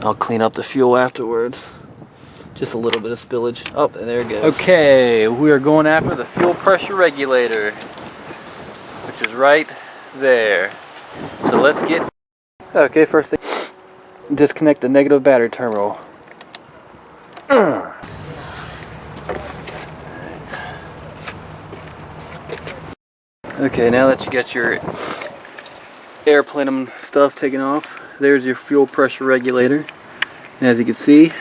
I'll clean up the fuel afterwards. Just a little bit of spillage. Oh, and there it goes. Okay, we are going after the fuel pressure regulator, which is right there. So let's get... Okay, first thing, disconnect the negative battery terminal. Okay, now that you got your air plenum stuff taken off, there's your fuel pressure regulator. And as you can see,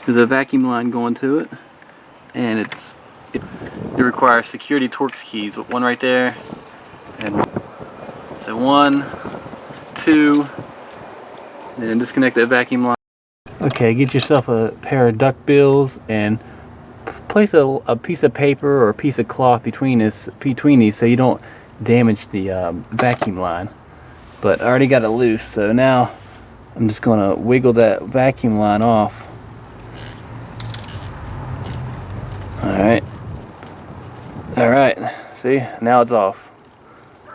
there's a vacuum line going to it, and it requires security Torx keys. One right there, and one. So 1, 2, and then disconnect that vacuum line. Okay, get yourself a pair of duck bills and place a piece of paper or a piece of cloth between these so you don't damage the vacuum line. But I already got it loose, so now I'm just gonna wiggle that vacuum line off. Alright, see, now it's off.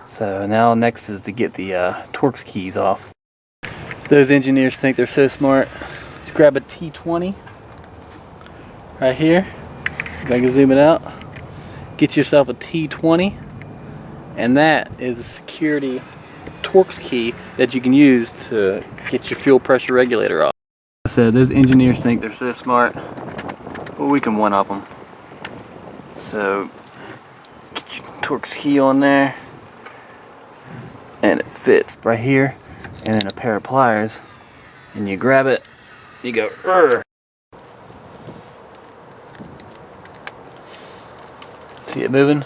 So now next is to get the Torx keys off. Those engineers think they're so smart. Just grab a T20 right here. If I can zoom it out. Get yourself a T20, and that is a security Torx key that you can use to get your fuel pressure regulator off. Like I said, those engineers think they're so smart, but we can one-up them. So get your Torx key on there, and it fits right here, and then a pair of pliers, and you grab it, you go "Urgh." See it moving?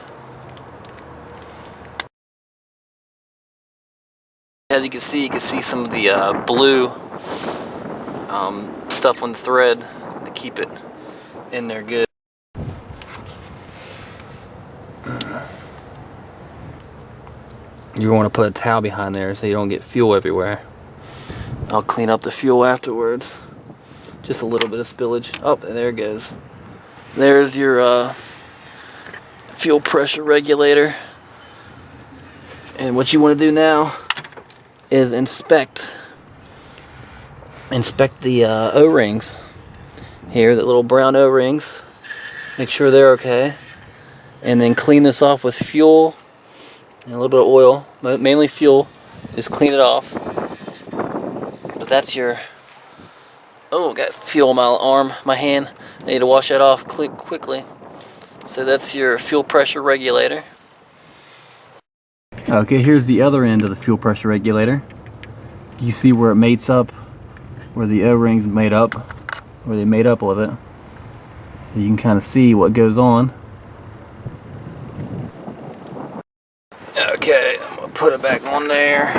As you can see some of the blue stuff on the thread to keep it in there good. You want to put a towel behind there so you don't get fuel everywhere. I'll clean up the fuel afterwards. Just a little bit of spillage. Oh, and there it goes. There's your fuel pressure regulator. And what you want to do now is inspect the O-rings here, the little brown O-rings. Make sure they're okay. And then clean this off with fuel and a little bit of oil, but mainly fuel. Just clean it off. But that's your... Oh, got fuel on my arm, my hand. I need to wash that off quickly. So that's your fuel pressure regulator. Okay, here's the other end of the fuel pressure regulator. You see where it mates up, where the O-rings made up, where they made up with it. So you can kind of see what goes on. Okay, I'm gonna put it back on there.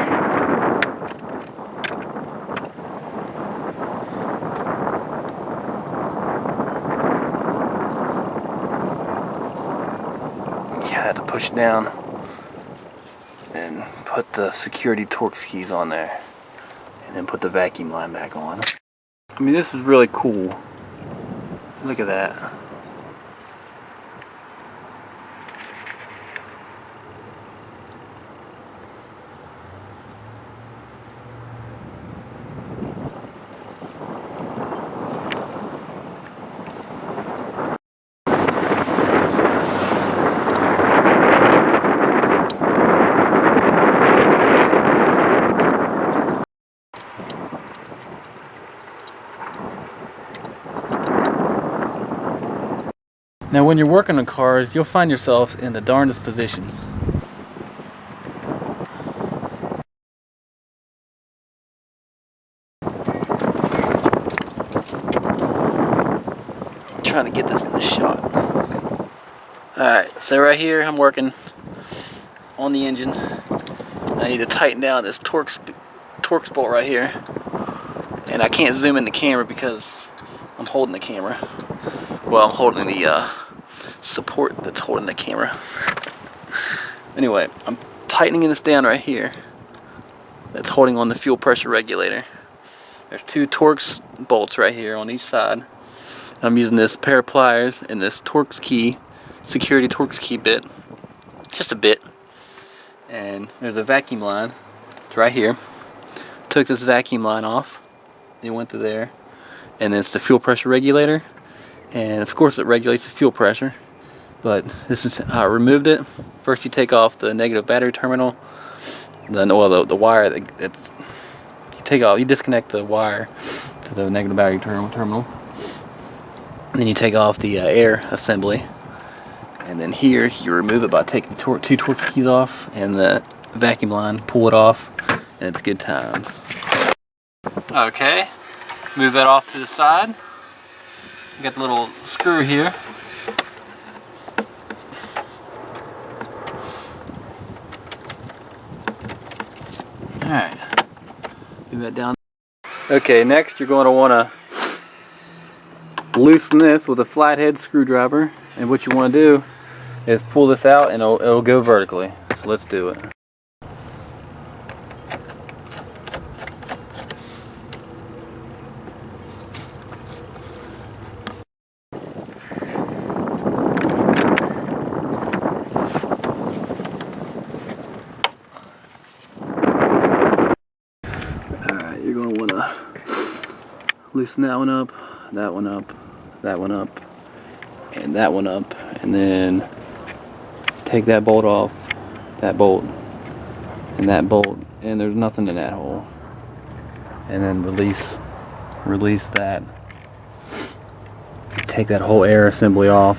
You have to push down and put the security Torx keys on there, and then put the vacuum line back on. I mean, this is really cool. Look at that. Now when you're working on cars, you'll find yourself in the darndest positions. I'm trying to get this in the shot. Alright, so right here I'm working on the engine. I need to tighten down this Torx bolt right here. And I can't zoom in the camera because I'm holding the camera. Well, I'm holding the support that's holding the camera. Anyway, I'm tightening this down right here. That's holding on the fuel pressure regulator. There's 2 Torx bolts right here on each side. I'm using this pair of pliers and this Torx key, security Torx key bit. Just a bit. And there's a vacuum line. It's right here. Took this vacuum line off. It went to there. And then it's the fuel pressure regulator. And of course it regulates the fuel pressure. But this is how I removed it. First you take off the negative battery terminal. Then, well, the wire that's you disconnect the wire to the negative battery terminal. And then you take off the air assembly. And then here you remove it by taking the two Torx keys off and the vacuum line, pull it off, and it's good times. Okay, move that off to the side. You got the little screw here. Alright, move that down. Okay, next you're going to want to loosen this with a flathead screwdriver, and what you want to do is pull this out and it'll go vertically. So let's do it. Alright, you're going to want to loosen that one up, that one up, that one up, and that one up, and then take that bolt off, that bolt, and that bolt, and there's nothing in that hole. And then release that. Take that whole air assembly off.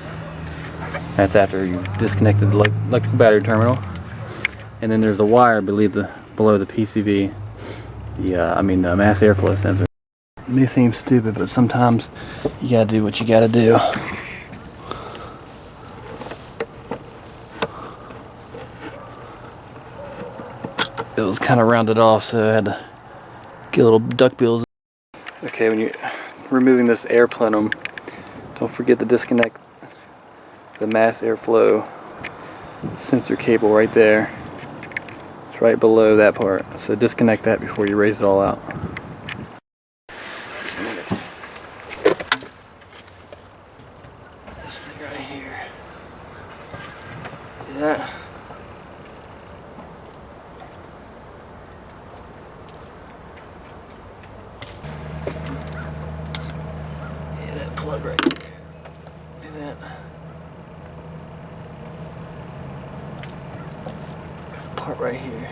That's after you disconnected the electrical battery terminal. And then there's a wire below the PCV, the mass airflow sensor. It may seem stupid, but sometimes you gotta do what you gotta do. It was kind of rounded off, so I had to get little duck bills. Okay, when you're removing this air plenum, don't forget to disconnect the mass airflow sensor cable right there. It's right below that part, so disconnect that before you raise it all out. This thing right here. See that? Yeah, that plug right there. See that? There's a part right here.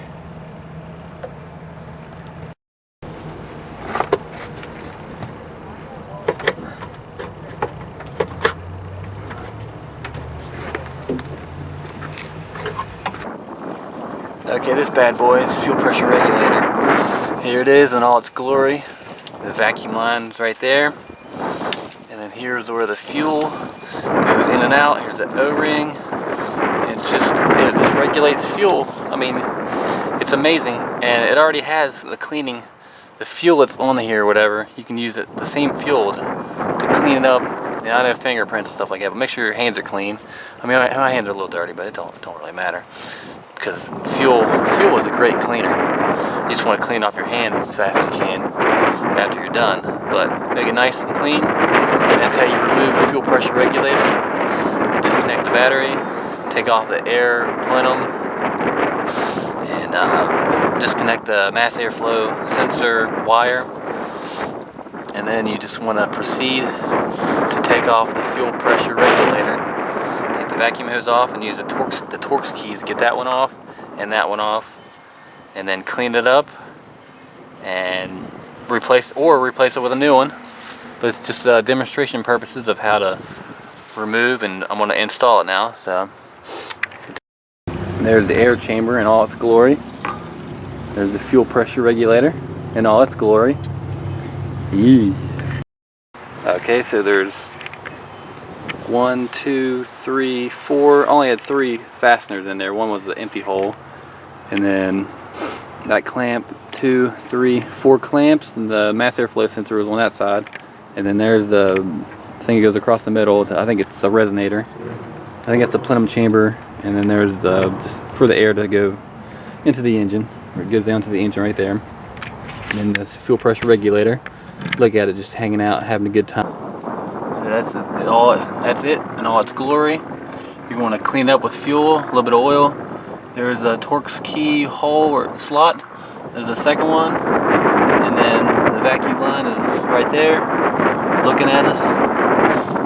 Okay, this bad boy is fuel pressure regulator. Here it is in all its glory. The vacuum line's right there. And then here's where the fuel goes in and out. Here's the O-ring. It's just, it just regulates fuel. I mean, it's amazing. And it already has the cleaning, the fuel that's on here or whatever. You can use it, the same fuel to clean it up. And I know fingerprints and stuff like that, but make sure your hands are clean. I mean, my hands are a little dirty, but it don't really matter. Because fuel is a great cleaner. You just want to clean off your hands as fast as you can after you're done. But make it nice and clean. And that's how you remove a fuel pressure regulator. Disconnect the battery, take off the air plenum, and disconnect the mass airflow sensor wire. And then you just want to proceed to take off the fuel pressure regulator. Take the vacuum hose off and use the Torx keys. Get that one off and that one off, and then clean it up and replace it with a new one. But it's just demonstration purposes of how to remove, and I'm going to install it now. So there's the air chamber in all its glory. There's the fuel pressure regulator in all its glory. Yee. Okay, so there's 1, 2, 3, 4. Only had 3 fasteners in there. One was the empty hole, and then that clamp, 2, 3, 4 clamps, and the mass airflow sensor was on that side. And then there's the thing that goes across the middle. I think it's a resonator. I think that's the plenum chamber. And then there's the just for the air to go into the engine, or it goes down to the engine right there. And then this fuel pressure regulator. Look at it, just hanging out, having a good time. So that's it in all its glory. If you want to clean it up with fuel, a little bit of oil, there's a Torx key hole or slot. There's a second one, and then the vacuum line is there, looking at us.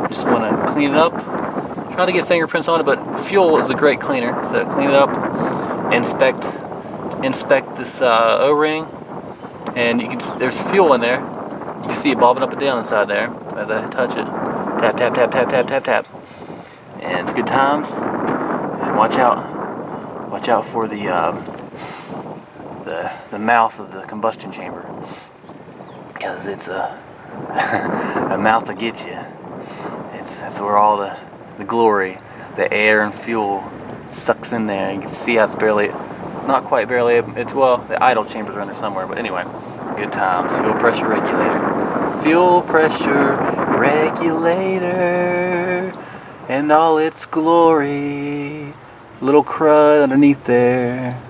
Just want to clean it up. Try to get fingerprints on it, but fuel is a great cleaner. So clean it up, inspect this O-ring, and you can. There's fuel in there. You can see it bobbing up and down inside there as I touch it. Tap, tap, tap, tap, tap, tap, tap. And it's good times. And watch out for the mouth of the combustion chamber, because it's a mouth that gets you. That's where all the glory, the air and fuel sucks in there. You can see how it's barely, not quite barely, well, the idle chambers are in there somewhere, but anyway, good times. Fuel pressure regulator. Fuel pressure regulator and all its glory. Little crud underneath there.